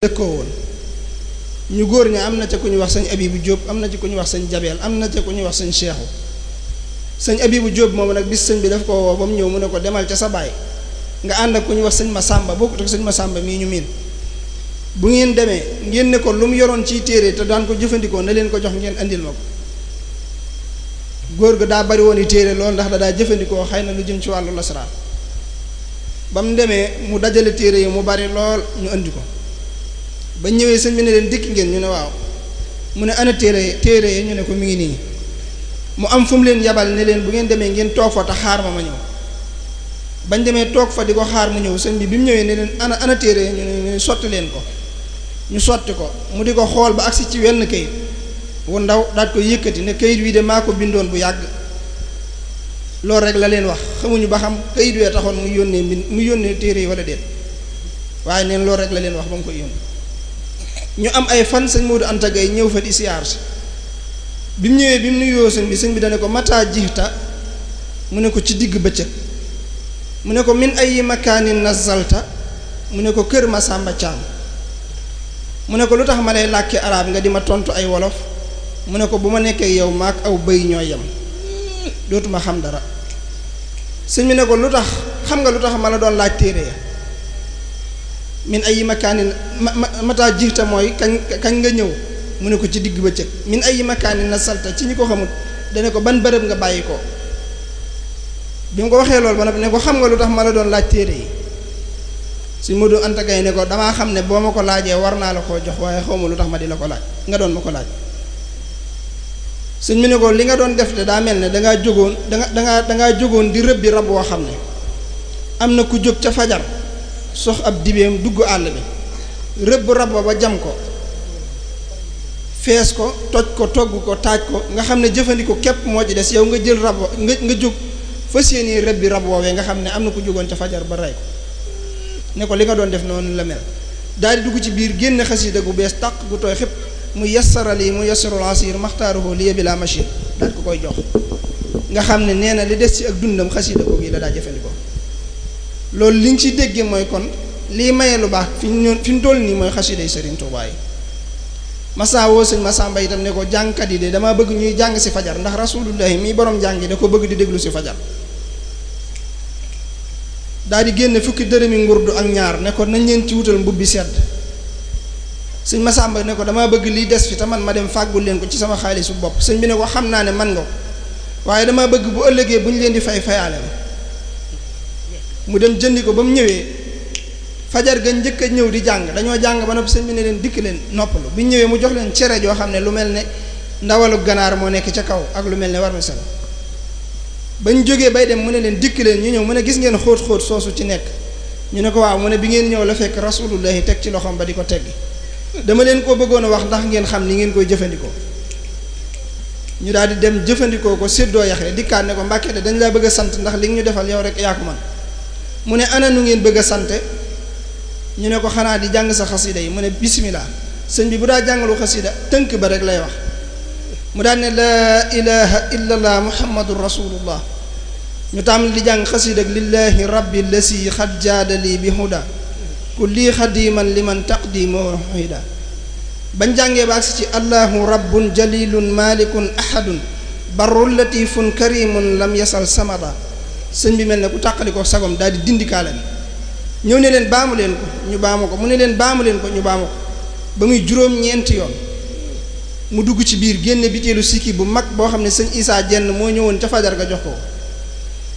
dëkkoo woon ñu góor ña am na ca ku ñu wax sëñ Abibu Jóob am na ci ku ñu wax sëñ Jabeel am na ca ku ñu wax sëñ Seexu sëñ Abibu Jóob moom nag bis sëñ bi daf ko woo ba mu ñëw mu ne ko demal ca sa baay nga ànd ak ku ñu wax sëñ Masamba bokkut ak sëñ Masamba mii ñu miin bu ngeen demee ngeen ne ko lu mu yoroon ciy téere te daan ko jëfandikoo na leen ko jox ngeen andil ma ko góor ga daa bari woon i téere loolu ndax da daa jëfandikoo xëy na lu jëm ci wàllu lasaraan ba mu demee mu dajale téere yi mu bari lool ñu andi ko ba ñëwee sëñ bi ne leen dikk ngeen ñu ne waaw mu ne ana téere yi ñu ne ko mi ngi nii mu am fu mu leen yabal ne leen bu ngeen demee ngeen toog fa te xaar ma ñëw bañ demee toog fa di ko xaar mu ñëw sëñ bi mu ñëwee ne leen ana téere yi ñu ne sotti leen ko ñu sotti ko mu di ko xool ba agsi ci wenn kayit wu ndaw daat ko yëkkati ne kayit wi de maa ko bindoon bu yàgg loolu rek la leen wax xamuñu ba xam kayit wee taxoon mu yónnee téere yi wala déet waaye neen loolu rek la leen wax ba mu koy yónni ñu am ay fan sëñ Modou Anta Gaye ñëw fa di siyaar si bi mu ñëwee bi mu nuyoo sëñ bi dane ko mataa jixta mu ne ko ci digg bëccëg mu ne ko min ay makaanin nazalta mu ne ko kër Masamba Caam mu ne ko lu tax ma lay làkki arab nga di ma tontu ay wolof mu ne ko bu ma nekkee yow maak aw bëy ñooy yem dootuma xam dara sëñ bi ne ko lu tax xam nga lu tax ma la doon laaj téere ya min ay makaanin mataa jixta mooy kañ nga ñëw mu ne ko ci digg bëccëg min ay makaanin nazalta ci ñi ko xamul dane ko ban bërëb nga bàyyi ko bi mu ko waxee loolu ba noppi ne ko xam nga lu tax ma la doon laaj téere yi Sëñ Modou Anta Gaye ne ko damaa xam ne boo ma ko laajee war naa la koo jox waaye xaw ma lu tax ma di la ko laaj nga doon ma ko laaj sëñ mi ne ko li nga doon def de daa mel ne dangaa jógoon di rëbbi rab woo xam ne am na ku jóg ca fajar sox ab dibeem dugg àll bi rëbb rab ba jam ko fees ko toj ko togg ko taaj ko nga xam ne jëfandiku képp moo ci des yow nga jël rab nga jóg fas yéene rëbbi rab woowee nga xam ne am na ku jógoon ca fajar ba rey ko ne ko li nga doon def noonu la mel daal di dugg ci biir génn xasida gu bees tàq gu tooy xëpp mu yassarali mu yassarul asir maxtaaruhu liya bila machine daal ko koy jox nga xam ne nee na li des ci ak dundam xasida googu yi la daa jëfandikoo loolu li nga ci déggee mooy kon lii maye lu baax fi ñu toll nii mooy xasida yi Sëriñ Tuubaa yi Massa woo sëñ Masamba itam ne ko jàngkat yi de damaa bëgg ñuy jàng si fajar ndax rasulullahi mii borom jàng yi da ko bëgg di déglu si fajar daal di génne fukki dërëmi ngurdu ak ñaar ne ko nañ leen ci wutal mbubbi sedd sëñ Masamba ne ko damaa bëgg lii des fi te man ma dem fàggul leen ko ci sama xaalisu bopp sëñ bi ne ko xam naa ne man nga ko waaye damaa bëgg bu ëllëgee bu ñu leen di fayaale mu dem jëndi ko ba mu ñëwee fajar ga njëkk a ñëw di jàng dañoo jàng ba noppi sëñ bi ne leen dikk leen noppalu bi ñu ñëwee mu jox leen cere joo xam ne lu mel ne ndawalu ganaar moo nekk ca kaw ak lu mel ne war na sel bañ jógee bay dem mu ne leen dikk leen ñu ñëw mu ne gis ngeen xóot-xóot soosu ci nekk ñu ne ko waaw mu ne bi ngeen ñëw la fekk rasulullahi teg ci loxoom ba di ko teggi dama leen koo bëggoon a wax ndax ngeen xam ni ngeen koy jëfandikoo ñu daal di dem jëfandikoo ko séddoo yaxee dikkaat ne ko Mbàkke de dañ laa bëgg a sant ndax li nga ñu defal yow rek yaa ko man mu ne ana nu ngeen bëgg a sante ñu ne ko xanaa di jàng sa xasida yi mu ne bismillah sëñ bi bu daa jàngalu xasida tënk ba rek lay wax mu daan ne laa ilaha illallah muhammadun rasulullah ñu tàmbali di jàng xasida ak lillahi rabbi lasi xad jaadali bi huda kulli xadiman liman taqdimu huda bañ jàngee ba agsi ci allahu rabbun jalilun malikun ahadun barrun latifun karimun lam yasal samada sëñ bi mel ne ku tàqali ko sagom daal di dindikaale ñëw ne leen baamu leen ko ñu baamu ko mu ne leen baamu leen ko ñu baamu ko ba muy juróom-ñeenti yoon mu dugg ci biir génne biteelu sikki bu mag boo xam ne sëñ Isaa jenn moo ñëwoon ca fajar ga jox ko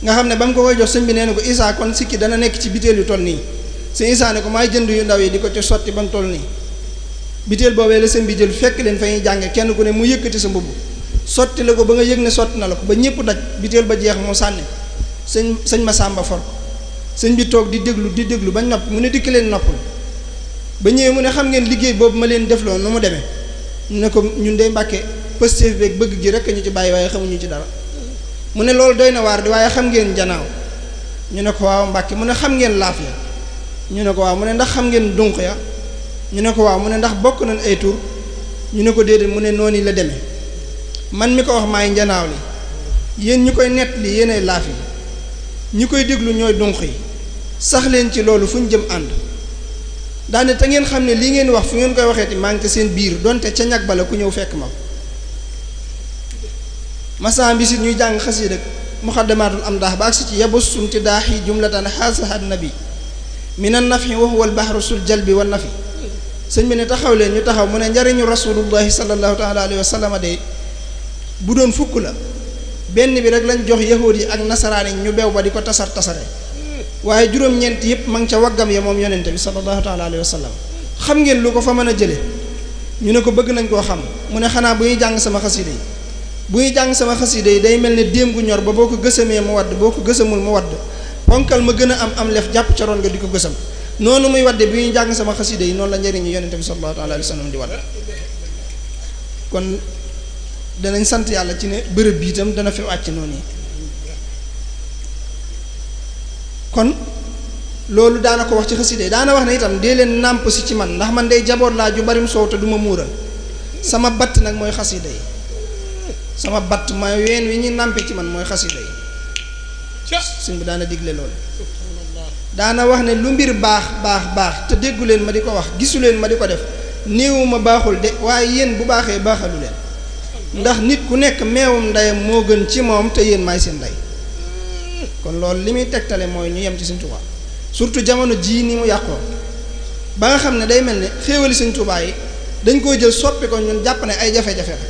nga xam ne ba mu ko koy jox sëñ bi nee na ko Isaa kon sikki dana nekk ci biteel yu toll nii sëñ Isaa ne ko maay jënd yu ndaw yi di ko ci sotti ba mu toll nii biteel boobee la sëñ bi jël fekk leen fa ñuy jànge kenn ku ne mu yëkkati sa mbubb sotti la ko ba nga yëg ne sotti na la ko ba ñëpp daj biteel ba jeex mu sànni sëñ Masamba for sëñ bi toog di déglu bañ nopp mu ne dikk leen noppul ba ñëwee mu ne xam ngeen liggéey boobu ma leen defloo nu mu demee ñu ne ko ñun de Mbàkke pëstéef beeg bëgg gi rek ñu ci bàyyi waaye xamuñu ci dara mu ne loolu doy na waar di waaye xam ngeen njanaaw ñu ne ko waaw Mbàkke mu ne xam ngeen laaf ya ñu ne ko waaw mu ne ndax xam ngeen dunq ya ñu ne ko waaw mu ne ndax bokk nañ ay tur ñu ne ko déedéet mu ne noonu la demee man mi ko wax maay njanaaw li yéen ñi koy nett li yéenay laaf yi ñi koy déglu ñooy dunq yi sax leen ci loolu fu ñu jëm ànd daane te ngeen xam ne lii ngeen wax fu ngeen koy waxeeti maa ngi te seen biir donte ca ñag bala ku ñëw fekk ma masan bi sit ñuy jàng xasiida muxaddamaatul am daax ba agsi ci yabussumti daaxi jumlatan xaasahat nabi minan nafi wa huwa al bahru sul jalbi wa nafi sëñ bi ne taxaw leen ñu taxaw mu ne njariñu rasulullahi sallallahu taala alayhi wa sallam de bu doon fukk la benn bi rek lañ jox yahuud yi ak nasaraan yi ñu beew ba di ko tasare waaye juróom-ñeent yëpp ma ngi ca waggam ya moom yonente bi sallallahu taala alayhi wa sallam xam ngeen lu ko fa mën a jële ñu ne ko bëgg nañ koo xam mu ne xanaa bu ñuy jàng sama xasida yi bu ñuy jàng sama xasida yi day mel ne déem gu ñor ba boo ko gësamee mu wadd boo ko gësamul mu wadd ponkal ma gën a am lef jàpp ca roon nga di ko gësam noonu muy wadde bi ñuy jàng sama xasida yi noonu la njëriñu yonente bi sallallahu taala alayhi wa sallam di wadd kon danañ sant yàlla ci ne bërëb bi itam dana fi wàcc noonu yi kon loolu daana ko wax ci xasida yi daana wax ne itam dee leen nàmp si ci man ndax man day jaboot laa ju barim soow te du ma muural sama batt nag mooy xasida yi sama batt ma ween wi ñuy nàmpe ci man mooy xasida yi suñ bi daana digle loolu daana wax ne lu mbir baax te déggu leen ma di ko wax gisu leen ma di ko def néewu ma baaxul de waaye yéen bu baaxee baaxalu leen ndax nit ku nekk meewum ndeyam moo gën ci moom te yéen maay seen ndey kon loolu li muy tegtale mooy ñu yem ci Sëñ Tuubaa surtout jamono jii ni mu yàqoo ba nga xam ne day mel ne xéewali Sëñ Tuubaa yi dañ koy jël soppi ko ñun jàpp ne ay jafe-jafe la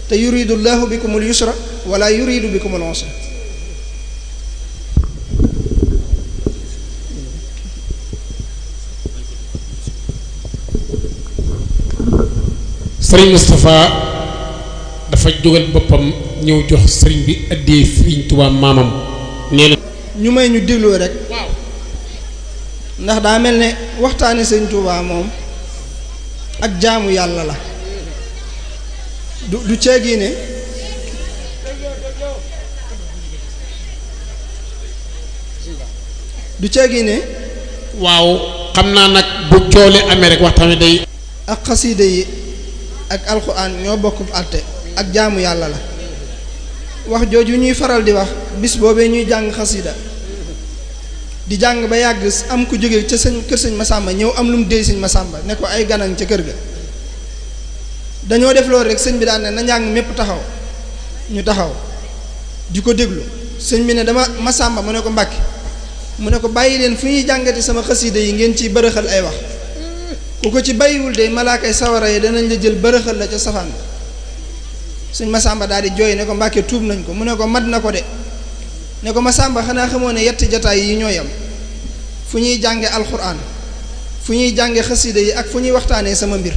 te yuridu llahu bikumul yusra wala yuridu bikumul usra Sëriñ Moustapha dafa jógal boppam ñëw jox sëriñ bi addee Sëriñ Tuubaa maamam nee na ñu may ñu dégloo rek ndax daa mel ne waxtaane Sëriñ Tuubaa moom ak jaamu yàlla la du ceegi ne waaw xam naa nag bu coole amee rek waxtaan wi day ak xasiida yi ak alxuraan ñoo bokk àtte ak jaamu yàlla la wax jooju ñuy faral di wax bis boobee ñuy jàng xasiida di jàng ba yàgg am ku jóge ca kër sëñ Masamba ñëw am lu mu déy sëñ Masamba ne ko ay ganan ca kër ga dañoo def loolu rek sëñ bi daan ne na njàng mépp taxaw ñu taxaw di ko déglu sëñ bi ne dama Masamba mu ne ko Mbàkke mu ne ko bàyyi leen fu ñuy jàngati sama xasiida yi ngeen ciy bërëxal ay wax ku ko ci bàyyiwul de malaakay sawara yi danañ la jël bërëxal la ca safaan sëñ Masamba daal di jooy ne ko Mbàkke tuub nañ ko mu ne ko mat na ko de ne ko Masamba xanaa xamoo ne yetti jataay yi ñoo yam fu ñuy jànge alxuraan fu ñuy jànge xasiida yi ak fu ñuy waxtaanee sama mbir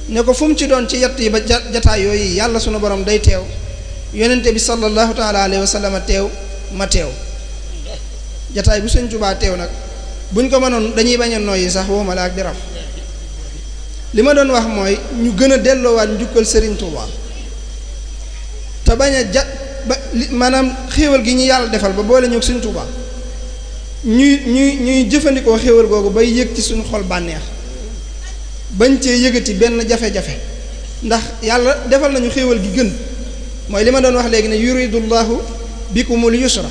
ne ko fu mu ci doon ci yett yi ba jataay yooyu yàlla sunu borom day teew yonente bi sallallahu taala alayhi wa sallam teew ma teew jataay bu Sëñ Tuubaa teew nag buñ ko mënoon dañuy bañ a noyyi sax wooma la ak di raf li ma doon wax mooy ñu gën a delloowaat njukkal Sëriñ Tuubaa te bañ a maanaam xéewal gi ñu yàlla defal ba boole ñoo Sëñ Tuubaa ñuy jëfandikoo xéewal googu bay yëg ci suñu xol bànneex bañ cee yëgati benn jafe-jafe ndax yàlla defal nañu xéewal gi gën mooy li ma doon wax léegi ne yuridullahu bikumul yusra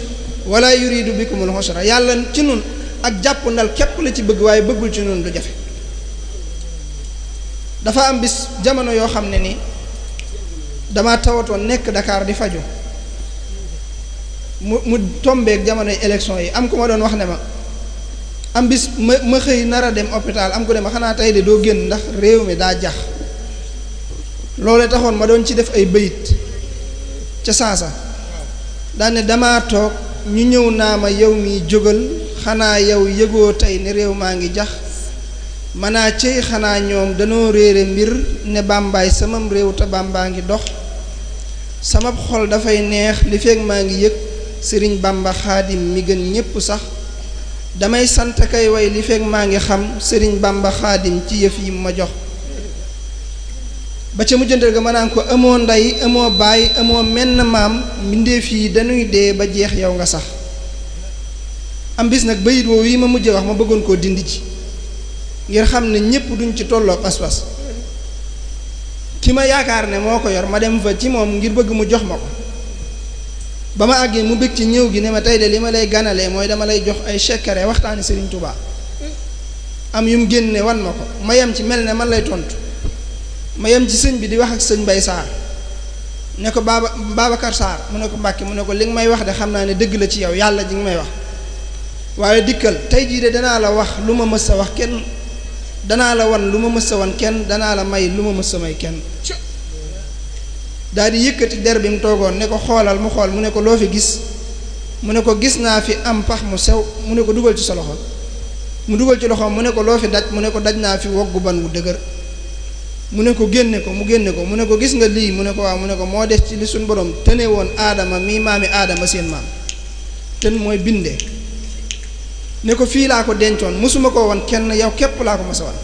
wala yuridu bikumul usra yàlla ci nun ak jàpp ndal képp la ci bëgg waaye bëggul ci nun du jafe dafa am bis jamono yoo xam ne ni dama tawatoon nekk Dakar di faju mu tombeek jamonoy élection yi am ku ma doon wax ne ma am bis ma xëy nar a dem hôpital am ku ne ma xanaa tey de doo génn ndax réew mi daa jax loole taxoon ma doon ci def ay bayit ca sansa daane dama toog ñu ñëw naa ma yow mi jógal xanaa yow yëgoo tey ne réew maa ngi jax manaa cey xanaa ñoom danoo réere mbir ne bàmbaay samam réew te bàmbaa ngi dox sama xol dafay neex li feeg maa ngi yëg sëriñ Bàmba xaadim mi gën ñépp sax damay sant kay way li feeg maa ngi xam sëriñ Bàmba xaadim ci yëf yi ma jox ba ca mujjantal ga ma naan ko amoo ndey amoo baay amoo menn maam mbindeef yi dañuy dee ba jeex yow nga sax am bis nag bayit woowu yi ma mujje wax ma bëggoon koo dindi ci ngir xam ne ñépp duñ ci tolloo pas-pas ki ma yaakaar ne moo ko yor ma dem fa ci moom ngir bëgg mu jox ma ko ba ma àggee mu bëgg ci ñëw gi ne ma tey de li ma lay ganalee mooy dama lay jox ay secret waxtaani Sëriñ Tuubaa am yum génne wan ma ko ma yem ci mel ne man lay tontu ma yem ci sëñ bi di wax ak sëñ Mbay Saar ne ko Babacar Saar mu ne ko Mbàkke mu ne ko li nga may wax de xam naa ne dëgg la ci yow yàlla ji nga may wax waaye dikkal tey jii de danaa la wax lu ma mës a wax kenn danaa la wan lu ma mës a wan kenn danaa la may lu ma mës a may kenn daal di yëkkati der bi mu toogoon ne ko xoolal mu xool mu ne ko loo fi gis mu ne ko gis naa fi am pax mu sew mu ne ko dugal ci sa loxo mu dugal ci loxoom mu ne ko loo fi daj mu ne ko daj naa fi woggu ban wu dëgër mu ne ko génne ko mu génne ko mu ne ko gis nga lii mu ne ko waaw mu ne ko moo des ci li suñ borom tëne woon aadama mii maami aadama seen maam tën mooy bindee ne ko fii laa ko dencoon mosuma ko woon kenn yow képp laa ko mos a wan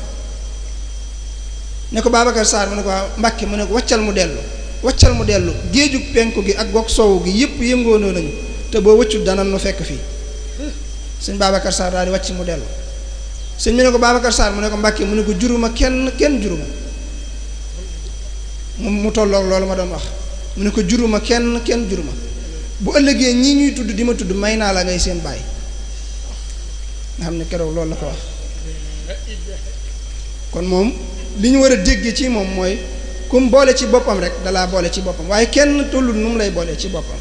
ne ko Babacar Sarr mu ne ko waaw Mbàkke mu ne ko waccal mu dellu géejug penku gi ak goog sowu gi yëpp yëngoonoo nañu te boo wëccut dana nu fekk fii sëñ Babacar Sarr daal di wàcc mu dellu sëñ bi ne ko Babacar Sarr mu ne ko Mbàkke mu ne ko juruma kenn juruma mu tolloog loolu ma doon wax mu ne ko juruma kenn juruma bu ëllëgee ñii ñuy tudd di ma tudd may naa la ngay seen baay nga xam ne keroog loolu la ko wax kon moom li ñu war a dégg ci moom mooy kum boole ci boppam rek dalaa boole ci boppam waaye kenn tollul nu mu lay boole ci boppam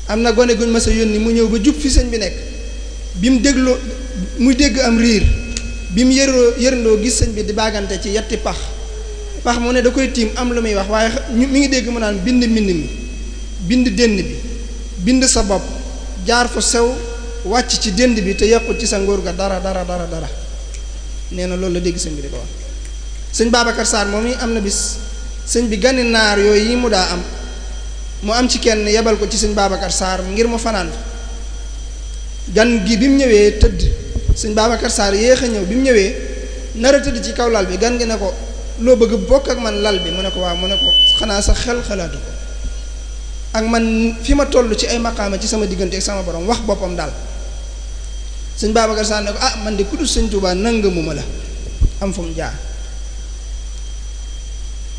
am na gone guñ ma sa yónni mu ñëw ba jub fi sëñ bi nekk bi mu dégloo muy dégg am riir bi mu yërndoo gis sëñ bi di baagante ci yetti pax mu ne da koy tiim am lu muy wax waaye mi ngi dégg mu naan bind mbind mi bind dënd bi bind sa bopp jaar fu sew wàcc ci dënd bi te yàqut ci sa ngóor ga dara nee na loolu la dégg sëñ bi di ko wax sëñ Babacar Sarr moom yi am na bis sëñ bi gani naar yooyu yi mu daa am mu am ci kenn yebal ko ci sëñ Babacar Sarr ngir mu fanaan gan gi bi mu ñëwee tëdd sëñ Babacar Sarr yéex a ñëw bi mu ñëwee nar a tëdd ci kaw lal bi gan gi ne ko loo bëgg bokk ak man lal bi mu ne ko waaw mu ne ko xanaa sa xel xalaatu ko ak man fi ma toll ci ay maqaama ci sama diggante ak sama borom wax boppam daal sëñ Babacar Sarr ne ko ah man de ku dul sëñ Tuubaa nangamu ma la am fu mu jaar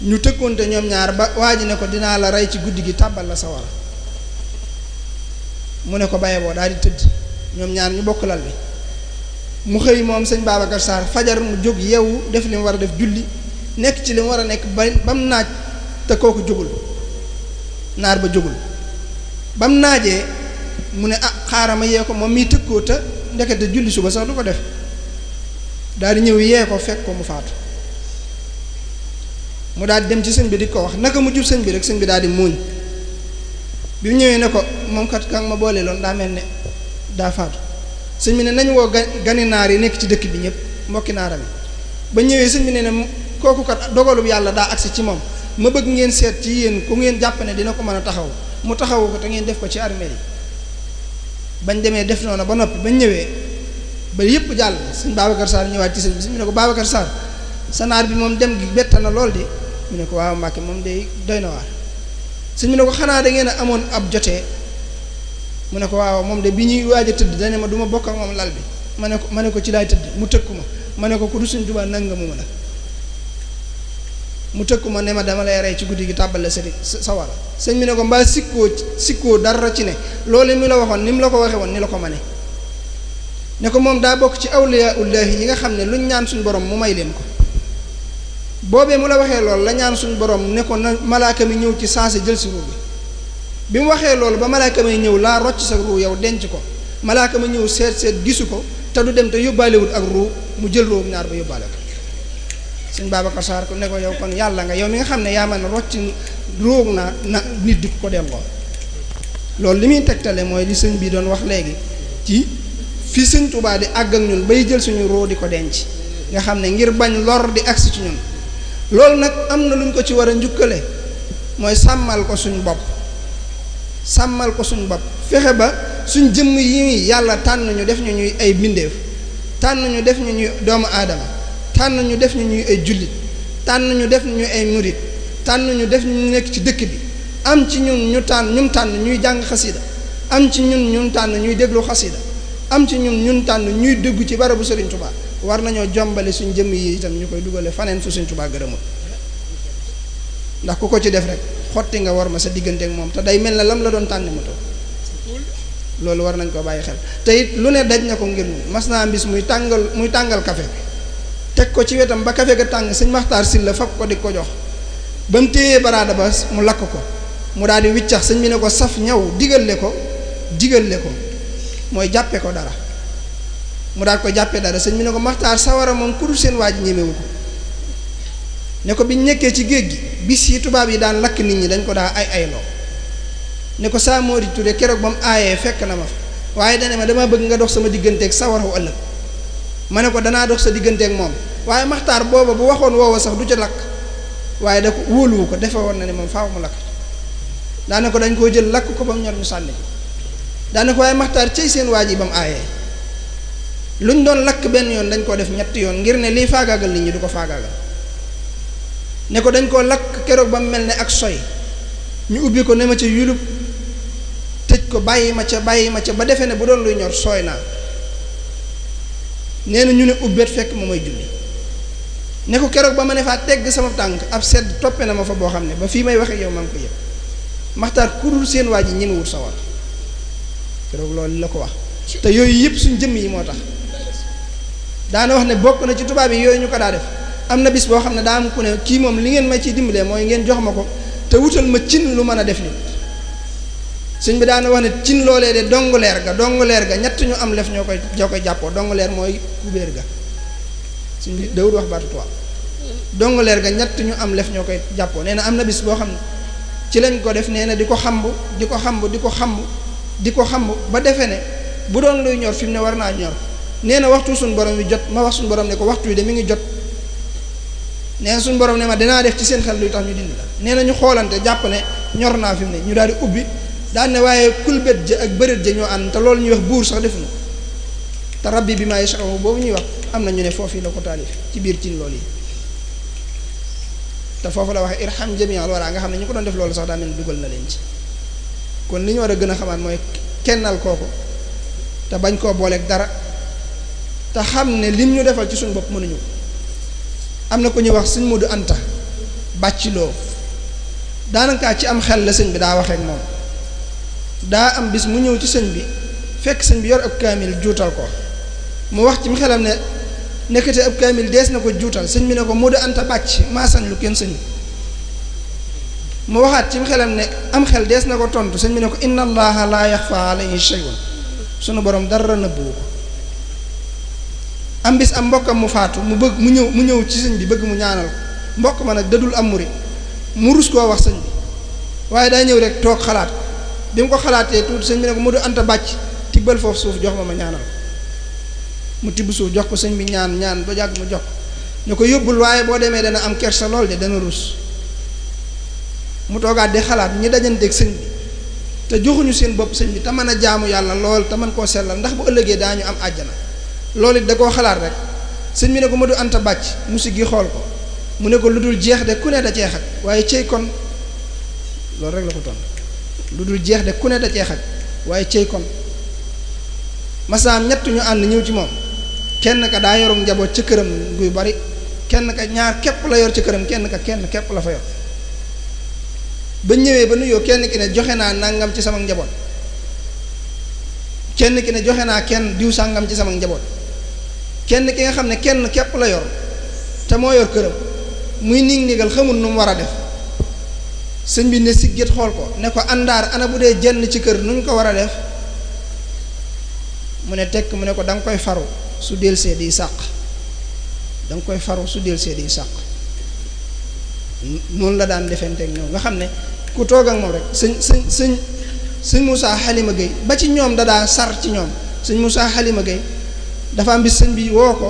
ñu tëkkoonte ñoom ñaar ba waa ji ne ko dinaa la rey ci guddi gi tàbbal la sawara mu ne ko baye boo daal di tëdd ñoom ñaar ñu bokk lal bi mu xëy moom sëñ Babacar Sarr fajar mu jóg yeewu def li mu war a def julli nekk ci li mu war a nekk ba mu naaj te kooku jógul naar ba jógul ba mu naajee mu ne ah xaaral ma yee ko moom miy tëkkoo te ndekete julli suba sax du ko def daal di ñëw yee ko fekk ko mu faatu mu daal di dem ci sëñ bi di ko wax naka mu jub sëñ bi rek sëñ bi daal di muuñ bi mu ñëwee ne ko moom kat ka nga ma boole loon daa mel ne daa faatu sëñ bi ne nañ woo gani naar yi nekk ci dëkk bi ñëpp mbokki naaram yi ba ñëwee sëñ bi ne kooku kat dogalub yàlla daa agsi ci moom ma bëgg ngeen seet ci yéen ku ngeen jàpp ne dina ko mën a taxaw mu taxawu ko te ngeen def ko ci armeel yi bañ demee def noonu ba noppi bañ ñëwee ba yëpp jàll sëñ Babacar Sarr ñëwaat ci sëñ bi ne ko Babacar Sarr sa naar bi moom dem gi bett na lool de mu ne ko waaw Mbàkke moom de doy na waar sëñ bi ne ko xanaa da ngeen a amoon ab jotee mu ne ko waaw moom de bi ñuy waaj a tëdd dane ma du ma bokk ak moom lal bi ma ne ko ci laay tëdd mu tëkku ma ne ko ku du sëñ Tuubaa nangamu ma la mu tëkku ma ne ma dama lay rey ci guddi gi tàbbal la sawara sëñ bi ne ko mbaa sikkoo dara ci ne loolu mi la waxoon ni mu la ko waxee woon ni la ko mane ne ko moom daa bokk ci awliyaullahi yi nga xam ne luñ ñaan suñ borom mu may leen ko boobee mu la waxee loolu la ñaan suñ borom ne ko na malaaka mi ñëw ci saase jël si ruu bi mu waxee loolu ba malaaka may ñëw laa rocc sa ruu yow denc ko malaaka ma ñëw seet gisu ko te du dem te yóbbaalewut ak ruu mu jël ruu ñaar ba yóbbaale ko sëñ Babacar Sarr ko ne ko yow kon yàlla nga yow mi nga xam ne yaa mën a rocc ruug na nit di ko delloo loolu li muy tegtale mooy li sëñ bi doon wax léegi ci fi sëñ Tuubaa di àgg ak ñun bay jël suñu ruu di ko denc nga xam ne ngir bañ lor di agsi ci ñun loolu nag am na lu ñu ko ci war a njukkale mooy sàmmal ko suñ bopp fexe ba suñ jëmm yi yàlla tànn ñu def ñu ñuy ay bindeef tànn ñu def ñu ñuy doomu aadama tànn ñu def ñu ñuy ay jullit tànn ñu def ñu ay murit tànn ñu def ñu nekk ci dëkk bi am ci ñun ñu tànn ñuy jàng xasida am ci ñun tànn ñuy déglu xasida am ci ñun tànn ñuy déggu ci barabu Sëriñ Tuubaa war nañoo jombale suñ jëmm yi itam ñu koy dugale faneen fu Sëriñ Tuubaa gërëmul ndax ku ko ci def rek xotti nga war ma sa diggante ak moom te day mel ne lam la doon tànne ma toog loolu war nañ koo bàyyi xel te it lu ne daj na ko ngir ñun mas naa bis muy tàngal café teg ko ci wetam ba café ga tàng sëñ Maxtaar Sylla fab ko di ko jox ba mu téyee baraada ba mu lakk ko mu daal di wiccax sëñ bi ne ko saf ñaw digale ko mooy jàppe ko dara mu daal ko jàppe dara sëñ bi ne ko Maxtaar sawara moom ku dul seen waa ji ñemewu ko ne ko biñ nekkee ci géej gi bis yi tubaab yi daan lakk nit ñi dañ ko daa ayloo ne ko saa Mori Touré keroog ba mu aayee fekk na ma fa waaye dane ma dama bëgg nga dox sama digganteeg sawaraw ëllëg ma ne ko danaa dox sa digganteeg moom waaye Maxtaar booba bu waxoon woowa sax du ca lakk waaye da ko wóoluwu ko defe woon na ne moom faaw mu lakk daane ko dañ koo jël lakk ko ba mu ñor ñu sànni ko daane ko waaye Maxtaar cey seen waa ji ba mu aayee lu ñu doon lakk benn yoon dañ koo def ñetti yoon ngir ne liy faagaagal nit ñi du ko faagaagal ne ko dañ koo lakk keroog ba mu mel ne ak soy ñu ubbi ko ne ma ca yulub tëj ko bàyyi ma ca ba defee ne bu doon luy ñor sooy naa nee na ñu ne ubbeet fekk ma may julli ne ko keroog ba ma ne faa tegg sama tànk ab sedd toppe na ma fa boo xam ne ba fii may waxe yow maa ngi ko yëg Maxtaar ku dul seen waa ji ñemewut sawar keroog loolu la ko wax te yooyu yëpp suñ jëmm yi moo tax daana wax ne bokk na ci tubaab yi yooyu ñu ko daa def am na bis boo xam ne daa am ku ne kii moom li ngeen ma ciy dimbalee mooy ngeen jox ma ko te wutal ma cin lu mën a def nit sëñ bi daana wax ne cin loolee de donguleer ga ñett ñu am lef ñoo koy jàppoo donguleer mooy kubéer ga sëñ bi dawul wax baatu tubaab donguleer ga ñett ñu am lef ñoo koy jàppoo nee na am na bis boo xam ne ci lañ ko def nee na di ko xamb ba defe ne bu doon luy ñor fi mu ne war naa ñor nee na waxtu suñ borom wi jot ma wax suñ borom ne ko waxtu wi de mi ngi jot nee na suñ borom ne ma dinaa def ci seen xel luy tax ñu dindi la nee na ñu xoolante jàpp ne ñor naa fi mu ne ñu daal di ubbi daan ne waaye kulbét ja ak bëreet ja ñoo ànd te loolu ñuy wax buur sax defuñu te rabbi bi maa yasha'u boobu ñuy wax am na ñu ne foofu la ko taalif ci biir cin loolu yi te foofu la waxee irham jami'al wara nga xam ne ñu ko doon def loolu sax daa mel ni dugal na leen ci kon li ñu war a gën a xamaat mooy kennal kooku te bañ koo booleeg dara te xam ne lim ñu defal ci suñu bopp mënuñu ko am na ko ñuy wax sëñ Modou Anta bàcciloo daanaka ci am xel la sëñ bi daa waxee ak moom daa am bis mu ñëw ci sëñ bi fekk sëñ bi yor ab kaamil juutal ko mu wax ci mu xelam ne nekkate ab kaamil dees na ko juutal sëñ bi ne ko Modou Anta bàcc maa sañ lu kenn sëñ mu waxaat ci mu xelam ne am xel dees na ko tontu sëñ bi ne ko inna allaha la yaxfa alayhi shay'un sunu borom dara nëbbuwu ko am bis am mbokkam mu faatu mu ñëw ci sëñ bi bëgg mu ñaanal ko mbokk ma nag dadul am murit mu rus koo wax sëñ bi waaye daa ñëw rek toog xalaat ko bi mu ko xalaatee tuuti sëñ bi ne ko Modou Anta bàcc tibbal foofu suuf jox ma ñaanal ko mu tibb suuf jox ko sëñ bi ñaan ba jàgg mu jox ko ne ko yóbbul waaye boo demee dana am kersa lool de dana rus mu toogaat di xalaat ñi dajanteeg sëñ bi te joxuñu seen bopp sëñ bi te mën a jaamu yàlla lool te mën koo sellal ndax bu ëllëgee daañu am àjjana loolu it da koo xalaat rek sëñ bi ne ko Modou Anta bàcc mu siggi xool ko mu ne ko lu dul jeex de ku ne da cee xaj waaye cey kon loolu rek la ko tontu lu dul jeex de ku ne da cee xaj waaye cey kon masaam ñett ñu ànd ñëw ci moom kenn ka daa yorum njaboot ca këram guy bari kenn ka ñaar képp la yor ca këram kenn képp la fa yor ba ñëwee ba nuyoo kenn ki ne joxe naa nangam ci sama njaboot kenn ki ne joxe naa kenn diw sàngam ci sama njaboot kenn ki nga xam ne kenn képp la yor te moo yor këram muy nigal xamul nu mu war a def sëñ bi ne siggét xool ko ne ko àndaar ana bu dee jenn ci kër nu ñu ko war a def mu ne tekk mu ne ko da nga koy faru su delsee di sàq da nga koy faru su delsee di sàq noonu la daan defenteeg ñoom nga xam ne ku toog ak moom rek sëñ Moussa Halima Gueye ba ci ñoom da daa sar ci ñoom sëñ Moussa Halima Gueye dafa am bis sëñ bi woo ko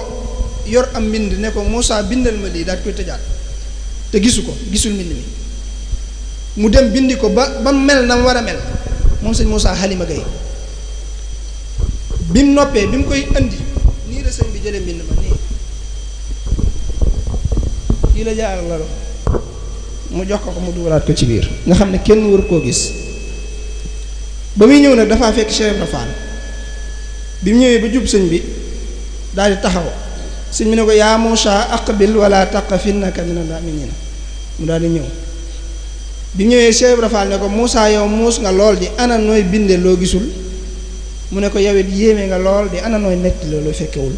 yor am mbind ne ko Moussa bindal ma lii daal koy tëjaat te gisul mbind mi mu dem bindi ko ba mel na mu war a mel moom sëñ Moussa Halima Gueye bi mu noppee bi mu koy indi nii la sëñ bi jëlee mbind ma nii la jaar la mu jox ko mu dugalaat ko ci biir nga xam ne kenn war koo gis ba muy ñëw nag dafaa fekk Cheikh Ibra Fall bi mu ñëwee ba jub sëñ bi daal di taxaw sëñ bi ne ko yaa Muusaa aqbil wala taqaf innaka minal mu'miniin mu daal di ñëw bi mu ñëwee Cheikh Ibra Fall ne ko Muusaa yow muus nga lool di ana nooy binde loo gisul mu ne ko yow it yéeme nga lool di ana nooy netti loolu fekkewul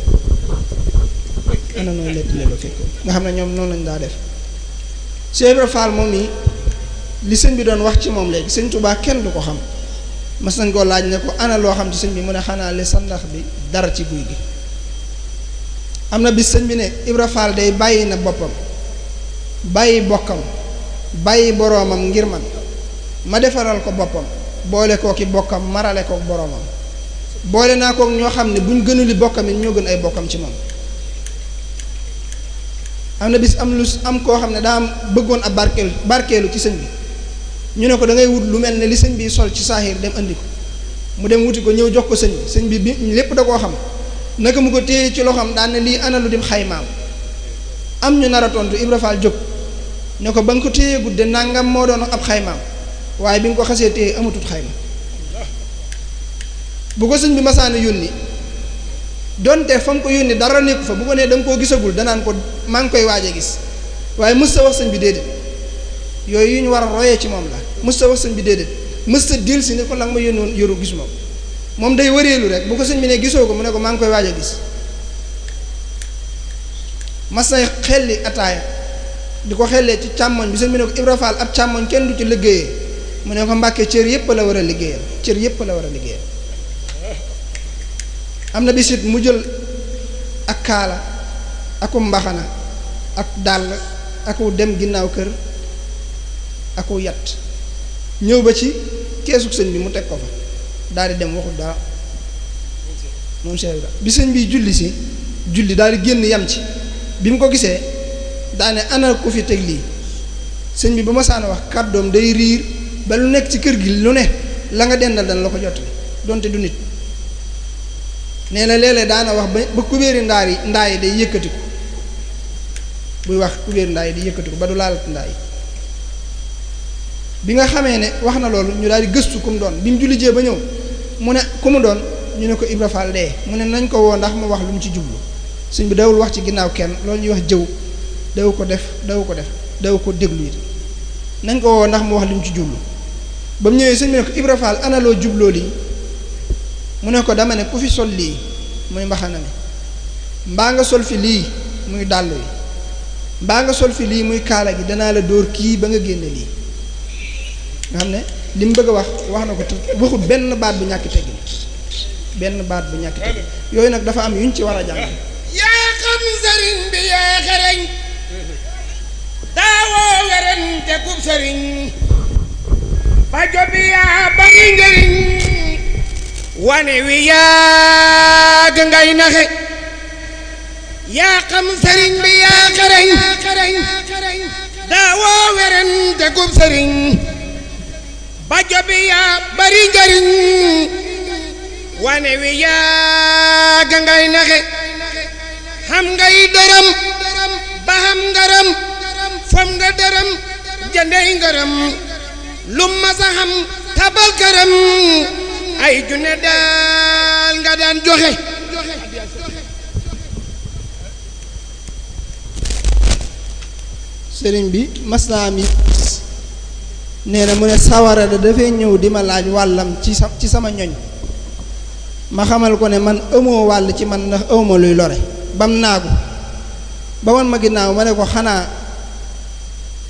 ana nooy netti loolu fekkewul nga xam ne ñoom noonu lañ daa def Cheikh Ibra Fall moom nii li sëñ bi doon wax ci moom léegi sëñ Tuubaa kenn du ko xam mas nañ koo laaj ne ko ana loo xam ci sëñ bi mu ne xanaa li sandax bi dara ci guy gi am na bis sëñ bi ne Ibra Fall day bàyyi na boppam bàyyi bokkam bàyyi boroomam ngir man ma defaral ko boppam boole koo ki bokkam marale kook boroomam boole naa kook ñoo xam ne buñ gënuli bokkam it ñoo gën ay bokkam ci moom am na bis am koo xam ne daa am bëggoon ab barkeelu ci sëñ bi ñu ne ko da ngay wut lu mel ne li sëñ bi sol ci saaxiir dem andi ko mu dem wuti ko ñëw jox ko sëñ bi lépp da koo xam naka mu ko téye ci loxoom daan ne lii ana lu dim xaymaam am ñu nar a tontu Ibra Fall jóg ne ko ba nga ko téye gudde nangam moo doon ab xaymaam waaye bi nga ko xasee téye amatut xayma bu ko sëñ bi masaana yónni donte fa nga ko yónni dara nekku fa bu ko nee da nga koo gisagul danaan ko maa ngi koy waaj a gis waaye mës ta wax sëñ bi déedéet yooyu yu ñu war a royee ci moom la mës ta wax sëñ bi déedéet mës ta dil si ne ko la nga ma yónni woon yoru gis moom day wëreelu rek bu ko sëñ bi ne gisoo ko mu ne ko maa ngi koy waaj a gis mas na xelli ataaya di ko xellee ci càmmoñ bi sëñ bi ne ko Ibra Fall ab càmmoñ kenn du ci liggéeyee mu ne ko Mbàkke cër yépp la war a liggéeyal cër yépp la war a liggéeyal am na bisit mu jël ak kaala aku mbaxana ak dàll aku dem ginnaaw kër aku yat ñëw ba ci keesug sëñ bi mu teg ko fa daal di dem waxul dara moom Cheikh Ibra bi sëñ bi julli daal di génn yam ci bi mu ko gisee daane ana ku fi teg lii sëñ bi ba ma saana wax kàddoom day riir ba lu nekk ci kër gi lu ne la nga dendal dana la ko jottali donte du nit nee na léeg-léeg daana wax ba kubéeri ndaa yi day yëkkatiku buy wax kubéeri ndaa yi day yëkkatiku ba du laalati ndaa yi bi nga xamee ne wax na loolu ñu daal di gëstu ku mu doon bi mu julli jee ba ñëw mu ne ku mu doon ñu ne ko Ibra Fall dee mu ne nañ ko woo ndax mu wax lu mu ci jublu sëñ bi dawul wax ci ginnaaw kenn loolu ñuy wax jëw daw ko déglu it nañ ko woo ndax mu wax lu mu ci jublu ba mu ñëwee sëñ bi ne ko Ibra Fall ana loo jubloo lii mu ne ko dama ne ku fi sol lii muy mbaxana mi mbaa nga sol fi lii muy dàll wi mbaa nga sol fi lii muy kaala gi danaa la dóor kii ba nga génne lii nga xam ne li mu bëgg a wax na ko te waxut benn baat bu ñàkk teggin yooyu nag dafa am yuñ ci war a jàng yaa xam sëriñ bi yaa xereñ daawoo werante kub sëriñ ba jobi yaa bari njëriñ wane wi yàgg ngay naxe yaa xam sëriñ bi yaa xereñ daawoo werante kub sëriñ ba jobi yaa bari njëriñ wane wi yàgg ngay naxe xam ngay dërëm ba xam ngaram fam nga dërëm jëndey ngaram lu ma sa xam tabal këram ay junne daal nga daan joxe sëriñ bi mas naa am nee na mu ne sawara da dafay ñëw di ma laaj wàllam ci sama ñoñ ma xamal ko ne man amoo wàll ci man ndax awma luy lore bam naagu ba man ma ginnaaw ma ne ko xanaa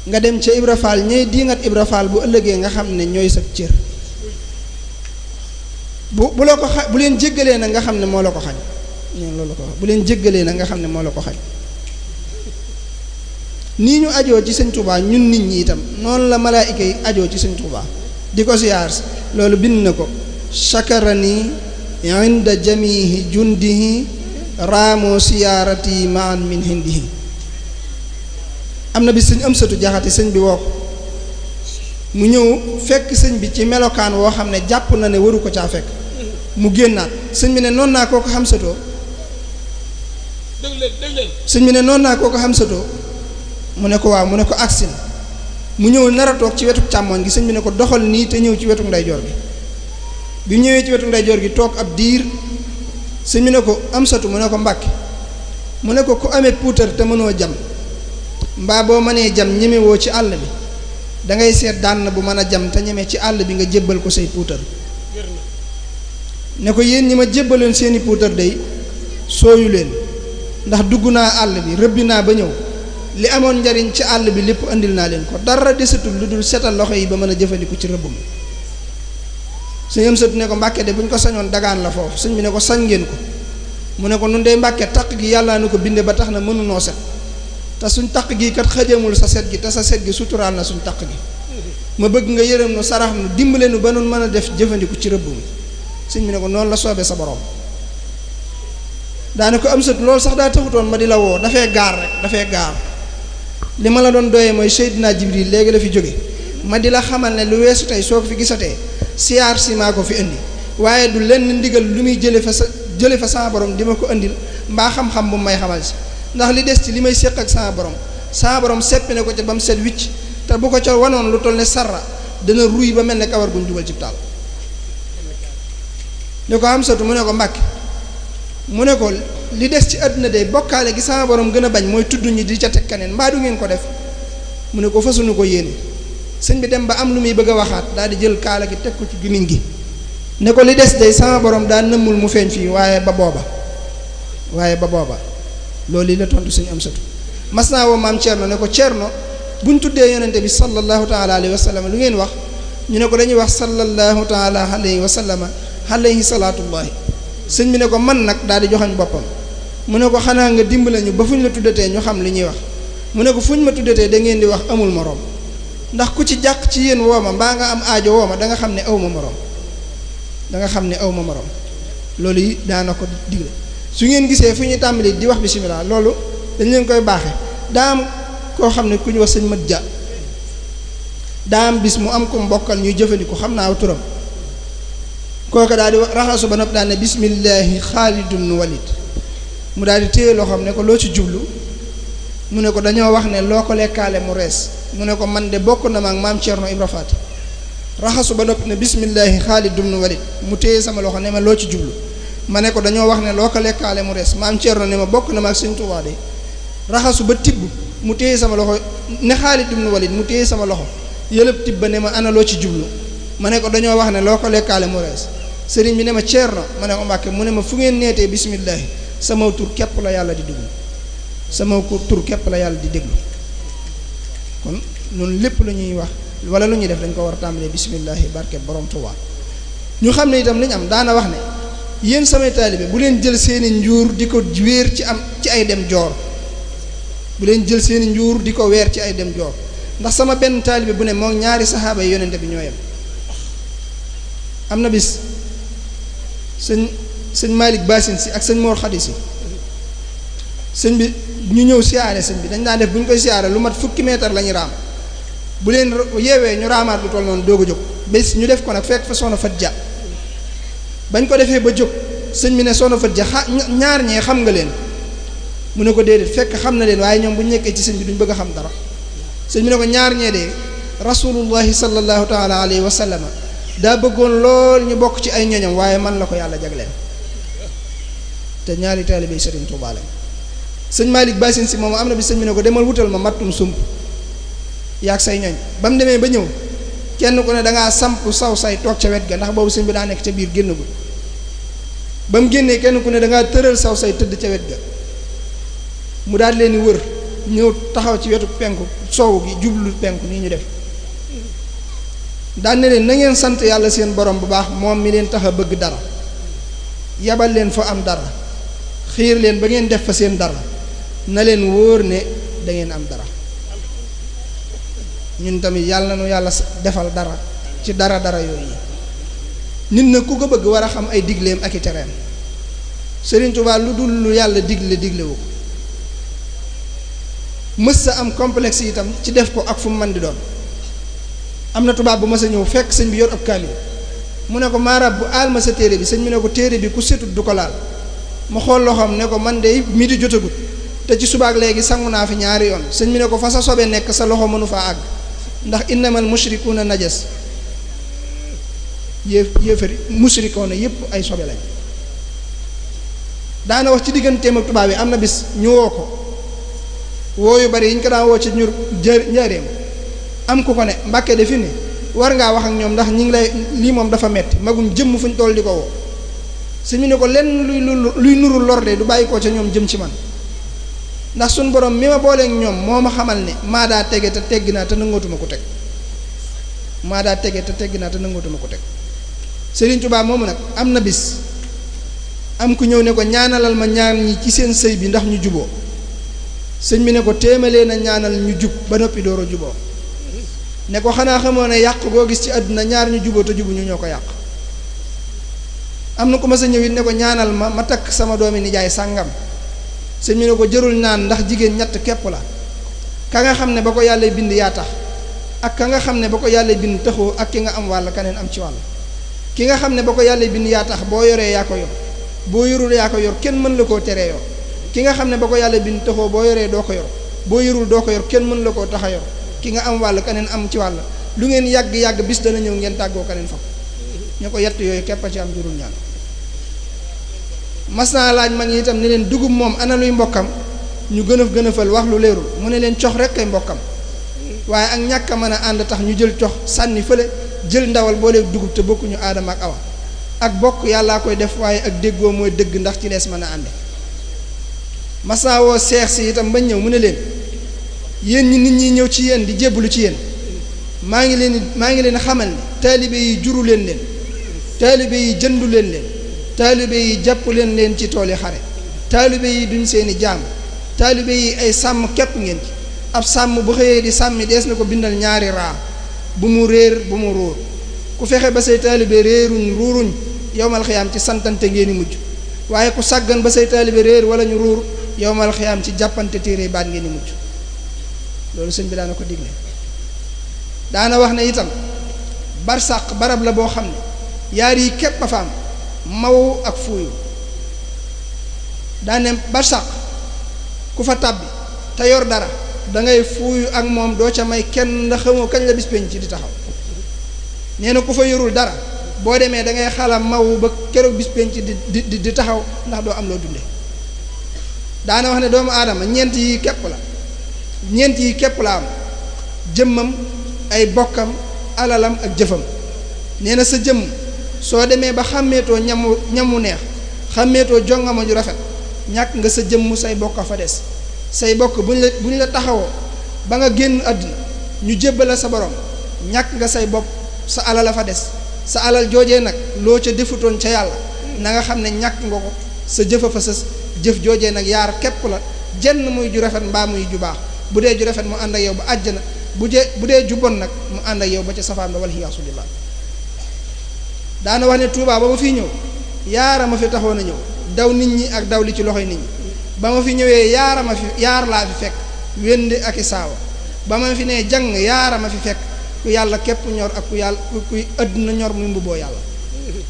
nga dem ca Ibra Fall ñey diingat Ibra Fall bu ëllëgee nga xam ne ñooy sa cër bu la ko bu leen jéggalee nag nga xam ne moo la ko xañ ñeen loolu ko wax bu leen jéggalee nag nga xam ne moo la ko xañ nii ñu ajoo ci sëñ Touba ñun nit ñi itam noonu la malaayika yi ajoo ci sëñ Touba di ko siyaar loolu bind na ko shakarani inda jamihi jundihi raamoo siyaarati maan min hindihi am na bi sëñ Amsatu Jaxate sëñ bi woo ko mu ñëw fekk sëñ bi ci melokaan woo xam ne jàpp na ne waru ko caa fekk mu génnaat sëñ bi ne noonu naa koo ko xamsatoo sëñ bi ne noonu naa koo ko xamsatoo mu ne ko waaw mu ne ko aksin mu ñëw nar a toog ci wetu càmmoñ gi sëñ bi ne ko doxal nii te ñëw ci wetu ndeyjoor gi bi ñëwee ci wetu ndeyjoor gi toog ab diir sëñ bi ne ko Amsatu mu ne ko Mbàkke mu ne ko ku amee puutar te mënoo jam mbaa boo mënee jam ñemewoo ci àll bi dangay seet dànn bu mën a jam te ñeme ci àll bi nga jébbal ko say puutar ne ko yéen ñi ma jébbaloon seeni puutar day sooyu leen ndax dugg naa àll bi rëbbi naa ba ñëw li amoon njariñ ci àll bi lépp andil naa leen ko dara desatul lu dul setal loxo yi ba mën a jëfandiku ci rëbb mi sëñ am sëtu ne ko Mbàkke de bu ñu ko sañoon dagaan la foofu sëñ bi ne ko sañ ngeen ko mu ne ko nun dey Mbàkke taq gi yàllaa nu ko binde ba tax na mënunoo set te suñ taq gi kat xëjamul sa set gi te sa set gi suturaal na suñ taq gi ma bëgg nga yërëm nu sarax nu dimbale nu ba nun mën a def jëfandiku ci rëbb mi sëñ bi ne ko noonu la soobee sa borom daane ko am sët loolu sax daa taxutoon ma di la woo dafay gaar rek dafay gaar li ma la doon doyee mooy Seydina Jibril léegi la fi jóge ma di la xamal ne lu weesu tey soo ko fi gisatee siyaar si maa ko fi indi waaye du lenn ndigal lu muy jële fa sama borom di ma ko indil mbaa xam-xam bu may xamal si ndax li des ci li may séq ak sama borom seppi ne ko ca ba mu set wicc te bu ko ca wanoon lu toll ne sarra dana ruy ba mel ne kawar guñ dugal ci taal ne ko am satu mu ne ko Mbàkke mu ne ko li des ci àdduna de bokkaale gi sama borom gën a bañ mooy tudd ñi di ca teg keneen mbaa du ngeen ko def mu ne ko fasuñu ko yéene sëñ bi dem ba am lu muy bëgg a waxaat daal di jël kaala gi teg ko ci gimiñ gi ne ko li des de sama borom daa nëmmul mu feeñ fii waaye ba booba loolu yi la tontu sëñ am satu mas naa woo maam Thierno ne ko Thierno buñ tuddee yonente bi sallallahu taala alayhi wa sallam lu ngeen wax ñu ne ko dañuy wax sallallahu taala alayhi wa sallam alayhi salaatullahi sëñ bi ne ko man nag daal di joxañ boppam mu ne ko xanaa nga dimbale ñu ba fu ñu la tuddatee ñu xam li ñuy wax mu ne ko fu ñu ma tuddatee da ngeen di wax amul moroom ndax ku ci jàq ci yéen woo ma mbaa nga am aajo woo ma da nga xam ne aw ma moroom loolu yi daana ko digle su ngeen gisee fu ñuy tàmbali di wax bisimilah loolu dañ leen koy baaxe daa am koo xam ne ku ñu wax sëñ mat ja daa am bis mu am ko mbokkal ñuy jëfandiku xam naa aw turam kooku daal di raxasu ba noppi daal ne bismillahi Xaalid ibn Walid mu daal di téye loo xam ne ko loo ci jublu mu ne ko dañoo wax ne loo ko lekkaale mu rees mu ne ko man de bokk na ma ak maam Thierno Ibra Faati raxasu ba noppi ne bismillahi Xaalid ibn Walid mu téye sama loxo ne ma loo ci jublu ma ne ko dañoo wax ne loo ko lekkaale mu rees maam Thierno ne ma bokk na ma ak Sëñ Tuubaa de raxasu ba tibb mu téye sama loxo ne Xaalid ibn Walid mu téye sama loxo yëlëb tibb ba ne ma ana loo ci jublu ma ne ko dañoo wax ne loo ko lekkaale mu rees sëriñ bi ne ma Thierno ma ne ko Mbàkke mu ne ma fu ngeen neetee bismillahi sama tur képp la yàlla di déglu sama tur képp la yàlla di déglu kon noonu lépp lu ñuy wax wala lu ñuy def dañ ko war a tàmbalee bismillahi barke borom Tuubaa ñu xam ne itam li ñu am daana wax ne yéen samay taalibe bu leen jël seeni njuur di ko wéer ci ay dem joor bu leen jël seeni njuur di ko weer ci ay dem joor ndax sama benn taalibe bu ne moom ñaari saxaaba yi yonente bi ñoo yem am na bis sëñ Malick Bassine si ak sëñ Mor Khady si sëñ bi ñu ñëw siyaare sëñ bi dañ daan def bu ñu koy siyaare lu mat fukki meetar la ñuy raam bu leen yeewee ñu raamaat lu toll noonu doog a jóg bés ñu def ko nag fekk fa soxna Fat Ja bañ ko defee ba jóg sëñ bi ne soxna Fat Ja ñaar ñee xam nga leen mu ne ko déedéet fekk xam na leen waaye ñoom bu ñu nekkee ci sëñ bi duñ bëgg a xam dara sëñ bi ne ko ñaar ñee de rasulullahi sallallahu taala alayhi wa sallam daa bëggoon lool ñu bokk ci ay ñoñam waaye man la ko yàlla jagleen te ñaari taalibe Sëriñ Tuubaa lañ sëñ Malick Bassine si moom am na bi sëñ bi ne ko demal wutal ma mattum sump yaag say ñoñ ba mu demee ba ñëw kenn ku ne dangaa samp saw say toog ca wet ga ndax boobu sëñ bi daa nekk ca biir génnagul ba mu génnee kenn ku ne dangaa tëral saw say tëdd ca wet ga mu daal leen di wër ñëw taxaw ci wetu penku soowu gi jublu penku nii ñu def daan ne leen na ngeen sant yàlla seen borom bu baax moom mi leen tax a bëgg dara yabal leen fa am dara xiir leen ba ngeen def fa seen dara na leen wóor ne da ngeen am dara ñun tamit yàlla na nu yàlla defal dara ci dara yooyu nit na ku ko bëgg war a xam ay digleem ak i tereem Sëriñ Tuubaa lu dul lu yàlla diglewu ko mës sa am complexe itam ci def ko ak fu mu mën di doon am na tubaab bu ma sa ñëw fekk sëñ bi yor ab kaamil mu ne ko maarab bu aal ma sa téere bi sëñ bi ne ko téere bi ku setut du ko laal mu xool loxoom ne ko man de midi jotagut te ci subaak léegi sangu naa fi ñaari yoon sëñ bi ne ko fa sa sobe nekk sa loxo mënu faa àgg ndax innamal mushrikuuna najas yéefari mushrikuuna yépp ay sobe lañ daana wax ci digganteem ak tubaab yi am na bis ñu woo ko woo yu bari yi ñu ko daan woo ci ñur njaareem am ku ko ne Mbàkke de fi ne war ngaa wax ak ñoom ndax ñi ngi lay lii moom dafa metti magum jëmm fu ñu toll di ko woo sëñ bi ne ko lenn luy nuru lor de du bàyyi ko ca ñoom jëm ci man ndax suñ borom mi ma booleeg ñoom moo ma xamal ne maa daa tege te tegg naa te nangootuma ko teg maa daa tege te tegg naa te nangootuma ko teg Sëriñ Tuubaa moomu nag am na bis am ku ñëw ne ko ñaanalal ma ñaar ñi ci seen sëy bi ndax ñu juboo sëñ bi ne ko téemalee na ñaanal ñu jub ba noppi door a juboo ne ko xanaa xamoo ne yàq goo gis ci àdduna ñaar ñu juboo te jubu ñu ñoo ko yàq am na ku ma sa ñëw it ne ko ñaanal ma takk sama doomi nijaay sàngam sëñ bi ne ko jërul naan ndax jigéen ñett képp la ka nga xam ne ba ko yàlla bind yaa tax ak ka nga xam ne ba ko yàlla bind taxoo ak ki nga am wàll keneen am ci wàll ki nga xam ne ba ko yàlla bind yaa tax boo yoree yaa ko yor boo yorul yaa ko yor kenn mën la koo teree yor ki nga xam ne ba ko yàlla bind taxoo boo yoree doo ko yor boo yorul doo ko yor kenn mën la koo tax a yor ki nga am wàll keneen am ci wàll lu ngeen yàgg-yàgg bis dana ñëw ngeen tàggoo keneen fa ñu ko yett yooyu képp a ci am jurul ñaan mas naa laaj mag ñi itam ne leen dugub moom ana luy mbokkam ñu gën a fal wax lu leerul mu ne leen cox rek kay mbokkam waaye ak ñàkk a mën a ànd tax ñu jël cox sànni fële jël ndawal booleeg dugub te bokkuñu aadama ak awa ak bokk yàllaa koy def waaye ak déggoo mooy dëgg ndax ci lees mën a ànde mas naa woo seex si itam ba ñëw mu ne leen yéen ñi nit ñi ñëw ci yéen di jébbalu ci yéen maa ngi leen xamal ne taalibe yi juru leen taalibe yi jëndu leen taalibe yi jàpp leen ci tooli xare taalibe yi duñ seeni jaam taalibe yi ay sàmm képp ngeen ci ab sàmm bu xëyee di sàmmi dees na ko bindal ñaari raa bu mu réer bu mu ruur ku fexe ba say taalibe réeruñ ruuruñ yowmal xiyaam ci santante ngeen di mujj waaye ku sàggan ba say taalibe réer wala ñu ruur yowmal xiyaam ci jàppante téere baat ngeen di mujj loolu sëñ bi daana ko digle daana wax ne itam barsàq barab la boo xam ne yaar yi képp a fa am maw ak fuuyu daane barsàq ku fa tàbbi te yor dara dangay fuuyu ak moom doo ca may kenn ndax xamoo kañ la bis penc ci di taxaw nee na ku fa yorul dara boo demee da ngay xala maw ba keroog bis penc di taxaw ndax doo am loo dunde daana wax ne doomu aadama ñeent yi képp la am jëmmam ay bokkam alalam ak jëfam nee na sa jëmm soo demee ba xàmmeetoo ñamu neex xàmmeetoo jongama ju rafet ñàkk nga sa jëmm say bokk fa des say bokk bu ñu la taxawoo ba nga génn àdduna ñu jébbala sa borom ñàkk nga say bopp sa alal a fa des sa alal joojee nag loo ca defutoon ca yàlla na nga xam ne ñàkk nga ko sa jëfa fa sës jëf joojee nag yaar képp la jenn muy ju rafet mbaa muy ju baax bu dee ju rafet mu ànd ak yow ba àjjana bu dee ju bon nag mu ànd ak yow ba ca safaan ba wala iyaasu billaah daana wax ne Tuubaa ba ma fiy ñëw yaara ma fi taxoon a ñëw daw nit ñi ak daw li ci loxoy nit ñi ba ma fi ñëwee yaar laa fi fekk wéndi ak i saawa ba ma fi nee jàng yaara ma fi fekk ku yàlla képp ñor ak kuy àdduna ñor muy mbubboo yàlla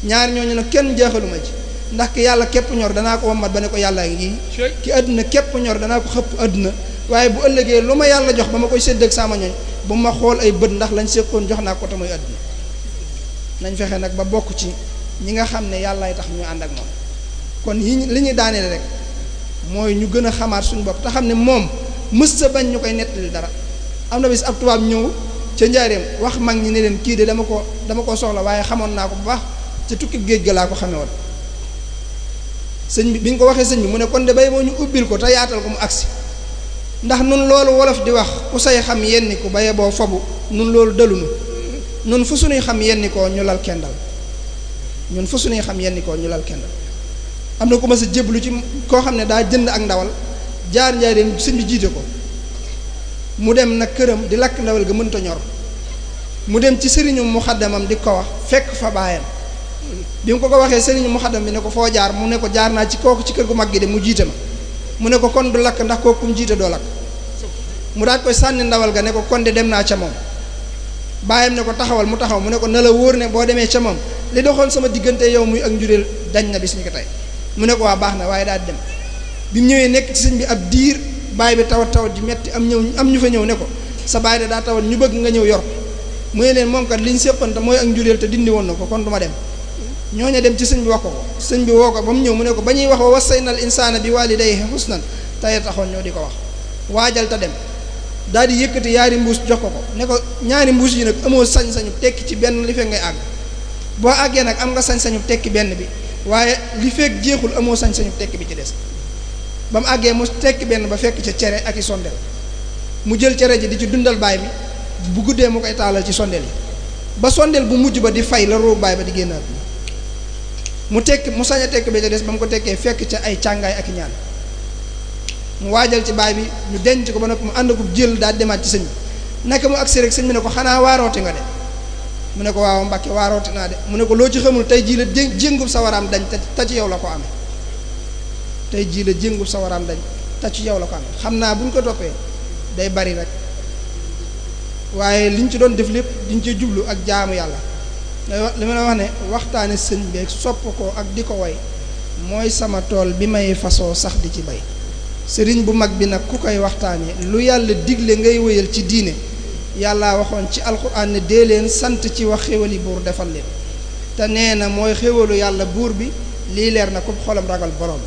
ñaar ñooñu nag kenn jaaxaluma ci ndax ki yàlla képp ñor danaa ko wammat ba ne ko yàllaa ngi ki àdduna képp ñor danaa ko xëpp àdduna waaye bu ëllëgee lu ma yàlla jox ba ma koy sédd ak sama ñooñ bu ma xool ay bët ndax lañ séqoon jox naa ko te muy àdduna nañ fexe nag ba bokk ci ñi nga xam ne yàllaay tax ñu ànd ak moom kon yi li ñuy daaneel rek mooy ñu gën a xamaat suñu bopp te xam ne moom mës sa bañ ñu koy nettali dara am na bis ab tubaab ñëw ca njaareem wax mag ñi ne leen kii de dama ko soxla waaye xamoon naa ko bu baax ca tukki géej ga laa ko xamee woon sëñ bi ñu ko waxee sëñ bi mu ne kon de bay moo ñu ubbil ko te yaatal ko mu agsi ndax nun loolu wolof di wax ku say xam yenni ko baye boo fobu nun loolu dalunu nun fu suñuy xam yenni koo ñu lal kendal ñun fu suñuy xam yenni koo ñu lal kendal am na ko ma sa jéblu ci koo xam ne daa jënd ak ndawal jaar njaareem sëñ bi jiite ko mu dem nag këram di lakk ndawal ga mënta ñor mu dem ci sëriñu muxaddamam di ko wax fekk fa baayam bi mu ko waxee sëriñu muxaddam bi ne ko foo jaar mu ne ko jaar naa ci kooku ci kër gu mag gi de mu jiite ma mu ne ko kon du lakk ndax kooku mu jiite doo lakk mu daat koy sànni ndawal ga ne ko kon de dem naa ca moom baayam ne ko taxawal mu taxaw mu ne ko na la wóor ne boo demee ca moom li doxoon sama diggante yow muy ak njureel dañ na bis ni ko tey mu ne ko waa baax na waaye daal di dem bi mu ñëwee nekk ci sëñ bi ab diir baay bi tawat ji metti am ñu fa ñëw ne ko sa baay de daa tawat ñu bëgg nga ñëw yor mu ne leen moom kat li ñu séqoon te mooy ak njureel te dindi woon na ko kon du ma dem ñooña dem ci sëñ bi wax ko sëñ bi woo ko ba mu ñëw mu ne ko ba ñuy wax wa wasaynal insaana bi waalidayhi husnan tey taxoon ñoo di ko wax waajal te dem daal di yëkkati yaari mbuus jox ko ne ko ñaari mbuus yi nag amoo sañ-sañu tekki ci benn li fekk ngay àgg boo àggee nag am nga sañ-sañu tekki benn bi waaye li fekk jeexul amoo sañ-sañu tekk bi ci des. ba mu àggee mu tekki benn ba fekk ca cere ak i sondel mu jël cere ji di ci dundal baay bi bu guddee mu koy taalal ci sondel yi ba sondel bu mujj ba di fay la ruu baay ba di génnaat mu tekki mu sañ a tekk bi ca des ba mu ko tekkee fekk ca ay càngaay ak i ñaan mu waajal ci baay bi ñu denc ko ba noppi mu ànd ko jël daal demaat ci sëñ bi naka mu agsi rek sëñ bi ne ko xanaa waarooti nga de mu ne ko waaw Mbàkke waarooti naa de mu ne ko loo ci xamul tey jii la jéngub sa waraam dañ te ci yow la ko amee tey jii la jéngub sa waraam dañ te ci yow la ko amee xam naa bu ñu ko toppee day bari rek waaye liñ ci doon def lépp diñ ci jublu ak jaamu yàlla li ma la wax ne waxtaane sëñ beeg sopp ko ak di ko way mooy sama tool bi may fasoo sax di ci bay sëriñ bu mag bi nag ku koy waxtaane lu yàlla digle ngay wéyal ci diine yàlla waxoon ci alxuraan ne dee leen sant ci wax xéwali buur defal leen te nee na mooy xéwalu yàlla buur bi lii leer na ko xolam ragal borom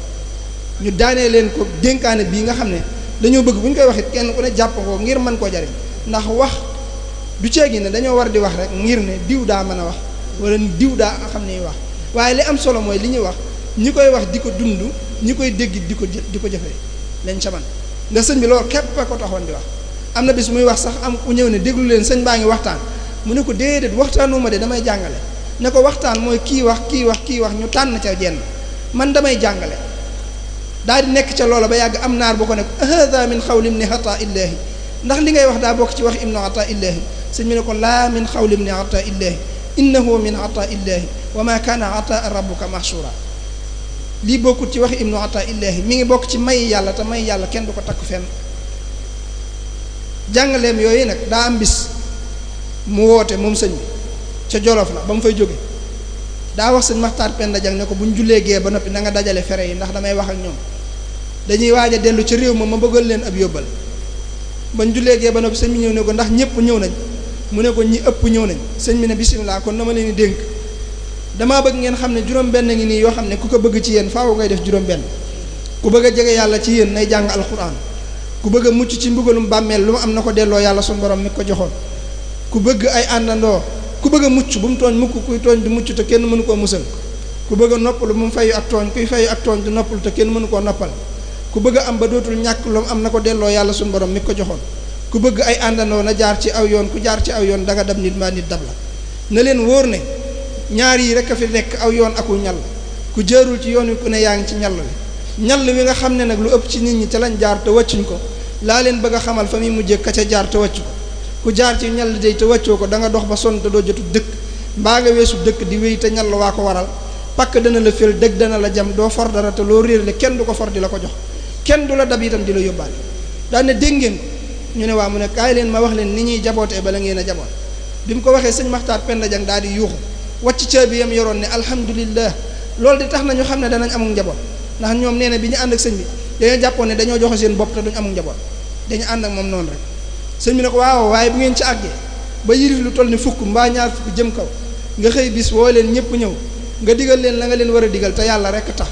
ñu daanee leen ko dénkaane bii nga xam ne dañoo bëgg bu ñu koy wax it kenn ku ne jàpp ko ngir mën koo jariñ ndax wax du ceegi ne dañoo war di wax rek ngir ne diw daa mën a wax wala diw daa xam ne wax waaye li am solo mooy li ñuy wax ñi koy wax di ko dund ñi koy dégg di ko jëfee lañ ca man nga sëñ bi loolu képp a ko taxoon di wax am na bis muy wax sax am ku ñëw ne déglu leen sëñ baa ngi waxtaan mu ne ko déedéet waxtaanuma de damay jàngale ne ko waxtaan mooy kii wax ñu tànn ca jenn man damay jàngale daal di nekk ca loola ba yàgg am naar bu ko ne ko hada min xawli ibni ata illahi ndax li ngay wax daa bokk ci wax ibnu ata illahi sëñ bi ne ko laa min xawli ibni ata illahi innahu min ata illahi wa ma kaana ata rabbuka mahshura lii bokkut ci waxi ibnu ata illahi mi ngi bokk ci may yàlla te may yàlla kenn du ko takk fenn jàngaleem yooyu nag daa am bis mu woote moom sëñ bi ca Jolof la ba mu fay jóge daa wax sëñ Maxtaar Penda Jang ne ko bu ñu jullee gee ba noppi na nga dajale fere yi ndax damay wax ak ñoom dañuy waaj a dellu ca réew ma bëggal leen ab yóbbal ba ñu jullee gee ba noppi sëñ bi ñëw ne ko ndax ñëpp ñëw nañ mu ne ko ñi ëpp ñëw nañ sëñ bi ne bisimilah kon na ma leen di dénk damaa bëgg ngeen xam ne juróom-benn ngi nii yoo xam ne ku ko bëgg ci yéen faaw ngay def juróom-benn ku bëgg a jege yàlla ci yéen nay jàng alquran ku bëgg a mucc ci mbugalum bàmmeel lu mu am na ko delloo yàlla suñu borom mi ko joxoon ku bëgg ay àndandoo ku bëgg a mucc bu mu tooñ mukk kuy tooñ du mucc te kenn mënu koo musal ku bëgg a noppalu bu mu fayu ak tooñ kuy fayu ak tooñ du noppalu te kenn mënu koo noppal ku bëgg a am ba dootul ñàkk lu mu am na ko delloo yàlla suñu borom mi ko joxoon ku bëgg ay àndandoo na jaar ci aw yoon ku jaar ci aw yoon danga dab nit maa nit dab la na leen wóor ne ñaar yi rek a fi nekk aw yoon aku ñal ku jaarul ci yoon wi ku ne yaa ngi ci ñal wi nga xam ne nag lu ëpp ci nit ñi te lañ jaar te wàccuñ ko laa leen bëgg a xamal fa muy mujjee ka ca jaar te wàccu ko ku jaar ci ñal day te wàccoo ko da nga dox ba sonn te doo jotu dëkk mbaa nga weesu dëkk di wéy te ñal waa ko waral pakk dana la fel dëgg dana la jam doo for dara te loo réerle kenn du ko for di la ko jox kenn du la dab itam di la yóbbaale daan ne dégg ngeen ñu ne waa mu ne kaay leen ma wax leen ni ñuy jabootee bala ngeen a jaboot bi mu ko waxee sëñ Maxtaar Penda Jang daal di yuuxu wàcc caabi yam yoroon ne alhamdulillah loolu di tax na ñu xam ne danañ amul njaboot ndax ñoom nee na bi ñu ànd ak sëñ bi dañoo jàppoon ne dañoo joxe seen bopp te duñ amul njaboot dañu ànd ak moom noonu rek sëñ bi ne ko waaw waaye bu ngeen ci àggee ba yirif lu toll ni fukk mbaa ñaar fukk jëm kaw nga xëy bis woo leen ñëpp ñëw nga digal leen la nga leen war a digal te yàlla rek tax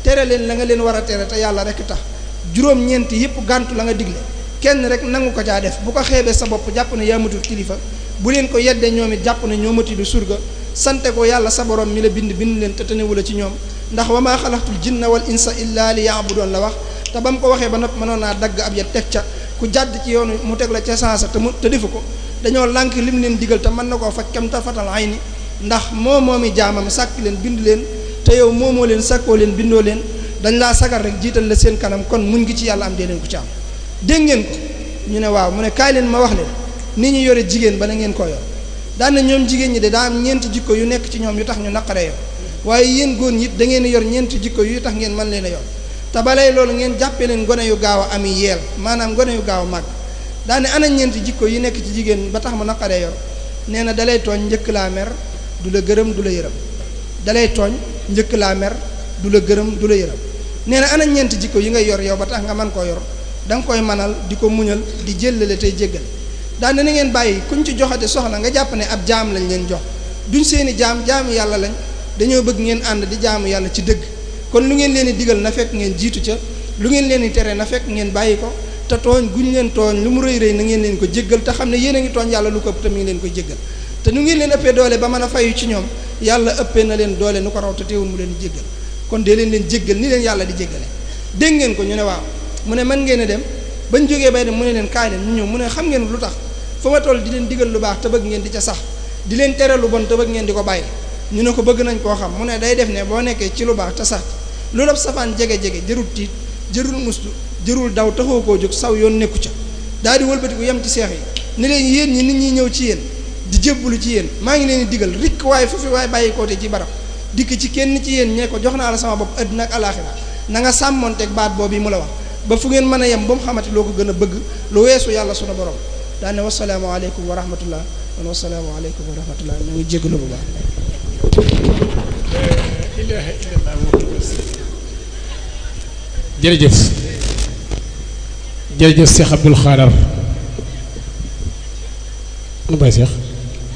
tere leen la nga leen war a tere te yàlla rek tax juróom-ñeenti yëpp gàntu la nga digle kenn rek nangu ko caa def bu ko xeebee sa bopp jàpp ne yaa matul kilifa bu leen ko yeddee ñoom it jàpp ne ñoo mati du surga sante ko yàlla sa borom mi la bind leen te tënewula ci ñoom ndax wa maa xalaqtul jinna wal insa illa li ya'budun la wax te ba mu ko waxee ba noppi mënoon naa dagg ab ya teg ca ku jàdd ci yoonu mu teg la ca sansa te defu ko dañoo lànk lim leen digal te mën na koo faj kam tafatal ay ni ndax moomi jaamam sàkk leen bind leen te yow moomoo leen sàkkoo leen bindoo leen dañ laa sagar rek jiital la seen kanam kon muñ ngi ci yàlla am dee leen ko ci am dégg ngeen ko ñu ne waaw mu ne kaay leen ma wax leen ni ñu yore jigéen ba na ngeen koo yor daan na ñoom jigéen ñi de daa am ñeenti jikko yu nekk ci ñoom yu tax ñu naqaree yor waaye yéen góor ñi it da ngeen yor ñeenti jikko yu tax ngeen mën leen a yor te balay loolu ngeen jàppee leen gone yu gaaw a ami yeel maanaam gone yu gaaw a màgg daane ana ñeenti jikko yi nekk ci jigéen ba tax mu naqaree yor nee na dalay tooñ njëkk laa mer du la gërëm du la yërëm dalay tooñ njëkk laa mer du la gërëm du la yërëm nee na ana ñeenti jikko yi ngay yor yow ba tax nga mën koo yor da nga koy manal di ko muñal di jëllale tey jéggal daane na ngeen bàyyi kuñ ci joxate soxla nga jàpp ne ab jaam lañ leen jox duñ seeni jaamu yàlla lañ dañoo bëgg ngeen ànd di jaamu yàlla ci dëgg kon lu ngeen leen di digal na fekk ngeen jiitu ca lu ngeen leen di tere na fekk ngeen bàyyi ko te tooñ guñ leen tooñ lu mu rëy rëy na ngeen leen ko jéggal te xam ne yéen a ngi tooñ yàlla lu ko te mi ngi leen koy jéggal te nu ngeen leen ëppee doole ba mën a fayu ci ñoom yàlla ëppee na leen doole nu ko raw te teewul mu leen jéggal kon dee leen jéggal ni leen yàlla di jéggale dégg ngeen ko ñu ne waaw mu ne mën ngeen a dem bañ jógee bay dem mu ne leen kaay leen ñu ñëw mu ne xam ngeen lu tax fa ma toll di leen digal lu baax te bëgg ngeen di ca sax di leen tere lu bon te bëgg ngeen di ko bàyyi ñu ne ko bëgg nañ koo xam mu ne day def ne boo nekkee ci lu baax te sax loolu ab safaan jege-jege jërul tiit jërul mustu jërul daw taxoo koo jóg saw yoon nekku ca daal di wëlbatiku yem ci seex yi ne leen yéen ñi nit ñi ñëw ci yéen di jébbalu ci yéen maa ngi leen di digal rikk waaye foofu waaye bàyyi koote ci barab dikk ci kenn ci yéen ñee ko jox naa la sama bopp àddina ak alaaxira na nga sàmmonteeg baat boobu yi mu la wax ba fu ngeen mën a yem ba mu xamante loo ko gën a bëgg lu weesu yàlla sunu borom daane wasalaamu aleykum wa rahmatullah wan wasalaamu aleykum wa rahmatullah ñu ngi jégalu bu baax ilaha illallah jërëjëf jërëjëf Cheikh Abdoul Khadar nu bay Cheikh